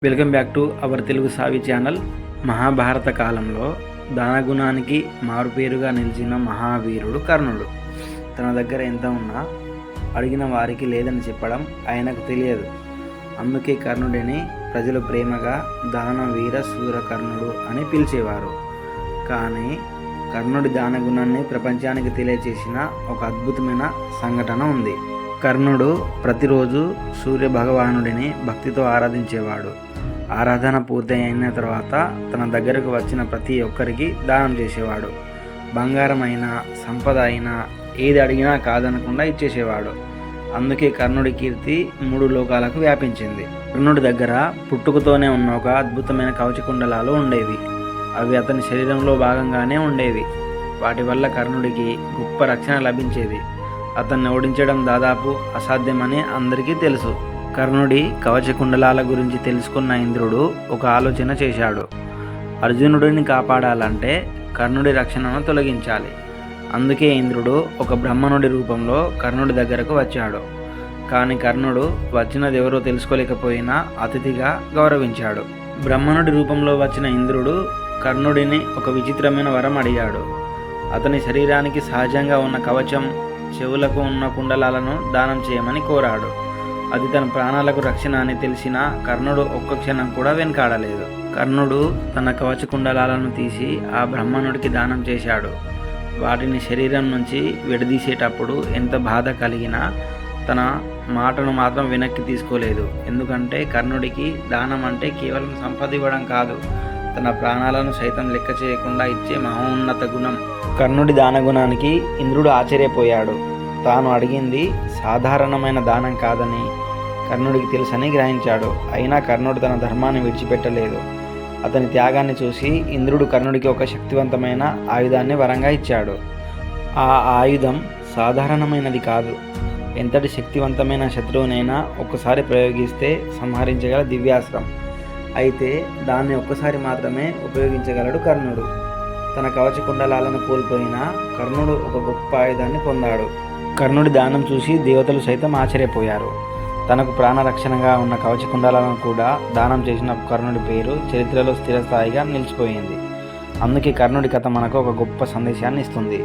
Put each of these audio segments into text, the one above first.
Welcome back to our Telugu Savi channel. Mahabharata కాలంలో దానగుణానికి మారుపేరుగా నిలిచిన మహావీరుడు కర్ణుడు. తన దగ్గర ఎంత ఉన్నా అడిగిన వారికి లేదని చెప్పడం ఆయనకు తెలియదు. అందుకే కర్ణుడిని ప్రజలు ప్రేమగా దాన వీర శూర కర్ణుడు అని పిలిచేవారు. కానీ కర్ణుడి దానగుణాన్ని ప్రపంచానికి తెలియచేసిన ఒక అద్భుతమైన సంఘటన ఉంది. కర్ణుడు ప్రతిరోజు సూర్య భగవానుడిని భక్తితో ఆరాధించేవాడు. ఆరాధన పూర్తి అయిన తర్వాత తన దగ్గరకు వచ్చిన ప్రతి ఒక్కరికి దానం చేసేవాడు. బంగారం అయినా సంపద అయినా ఏది అడిగినా కాదనకుండా ఇచ్చేసేవాడు. అందుకే కర్ణుడి కీర్తి 3 లోకాలకు వ్యాపించింది. కర్ణుడి దగ్గర పుట్టుకతోనే ఉన్న ఒక అద్భుతమైన కవచకుండలాలు ఉండేవి. అవి అతని శరీరంలో భాగంగానే ఉండేవి. వాటి వల్ల కర్ణుడికి గొప్ప రక్షణ లభించేది. అతన్ని ఓడించడం దాదాపు అసాధ్యమని అందరికీ తెలుసు. కర్ణుడి కవచకుండలాల గురించి తెలుసుకున్న ఇంద్రుడు ఒక ఆలోచన చేశాడు. అర్జునుడిని కాపాడాలంటే కర్ణుడి రక్షణను తొలగించాలి. అందుకే ఇంద్రుడు ఒక బ్రహ్మనుడి రూపంలో కర్ణుడి దగ్గరకు వచ్చాడు. కానీ కర్ణుడు వచ్చినది ఎవరో తెలుసుకోలేకపోయినా అతిథిగా గౌరవించాడు. బ్రహ్మనుడి రూపంలో వచ్చిన ఇంద్రుడు కర్ణుడిని ఒక విచిత్రమైన వరం అడిగాడు. అతని శరీరానికి సహజంగా ఉన్న కవచం, చెవులకు ఉన్న కుండలాలను దానం చేయమని కోరాడు. అది తన ప్రాణాలకు రక్షణ అని తెలిసిన కర్ణుడు ఒక్క క్షణం కూడా వెనకాడలేదు. కర్ణుడు తన కవచ కుండలాలను తీసి ఆ బ్రహ్మణుడికి దానం చేశాడు. వాటిని శరీరం నుంచి విడదీసేటప్పుడు ఎంత బాధ కలిగినా తన మాటను మాత్రం వెనక్కి తీసుకోలేదు. ఎందుకంటే కర్ణుడికి దానం అంటే కేవలం సంపద ఇవ్వడం కాదు, తన ప్రాణాలను సైతం లెక్క చేయకుండా ఇచ్చే మహోన్నత గుణం. కర్ణుడి దానగుణానికి ఇంద్రుడు ఆశ్చర్యపోయాడు. తాను అడిగింది సాధారణమైన దానం కాదని కర్ణుడికి తెలుసని గ్రహించాడు. అయినా కర్ణుడు తన ధర్మాన్ని విడిచిపెట్టలేదు. అతని త్యాగాన్ని చూసి ఇంద్రుడు కర్ణుడికి ఒక శక్తివంతమైన ఆయుధాన్ని వరంగా ఇచ్చాడు. ఆ ఆయుధం సాధారణమైనది కాదు. ఎంతటి శక్తివంతమైన శత్రువునైనా ఒక్కసారి ప్రయోగిస్తే సంహరించగల దివ్యాస్త్రం. అయితే దాన్ని ఒక్కసారి మాత్రమే ఉపయోగించగలడు కర్ణుడు. తన కవచ కుండలాలను కోల్పోయిన కర్ణుడు ఒక గొప్ప ఆయుధాన్ని పొందాడు. కర్ణుడి దానం చూసి దేవతలు సైతం ఆశ్చర్యపోయారు. తనకు ప్రాణరక్షణగా ఉన్న కవచ కుండలాలను కూడా దానం చేసిన కర్ణుడి పేరు చరిత్రలో స్థిరస్థాయిగా నిలిచిపోయింది. అందుకే కర్ణుడి కథ మనకు ఒక గొప్ప సందేశాన్ని ఇస్తుంది.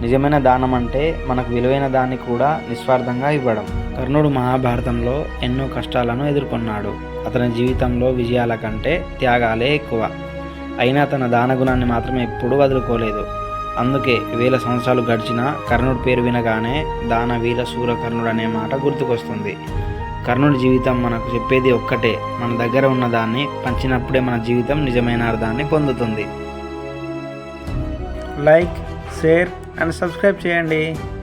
నిజమైన దానం అంటే మనకు విలువైన దాన్ని కూడా నిస్వార్థంగా ఇవ్వడం. కర్ణుడు మహాభారతంలో ఎన్నో కష్టాలను ఎదుర్కొన్నాడు. అతని జీవితంలో విజయాల కంటే త్యాగాలే ఎక్కువ. అయినా తన దానగుణాన్ని మాత్రం ఎప్పుడూ వదులుకోలేదు. అందుకే 1000 సంవత్సరాలు గడిచినా కర్ణుడి పేరు వినగానే దాన వీర శూర కర్ణుడు అనే మాట గుర్తుకొస్తుంది. కర్ణుడి జీవితం మనకు చెప్పేది ఒక్కటే: మన దగ్గర ఉన్నదాన్ని పంచినప్పుడే మన జీవితం నిజమైన అర్థాన్ని పొందుతుంది. లైక్, షేర్ అండ్ సబ్స్క్రైబ్ చేయండి.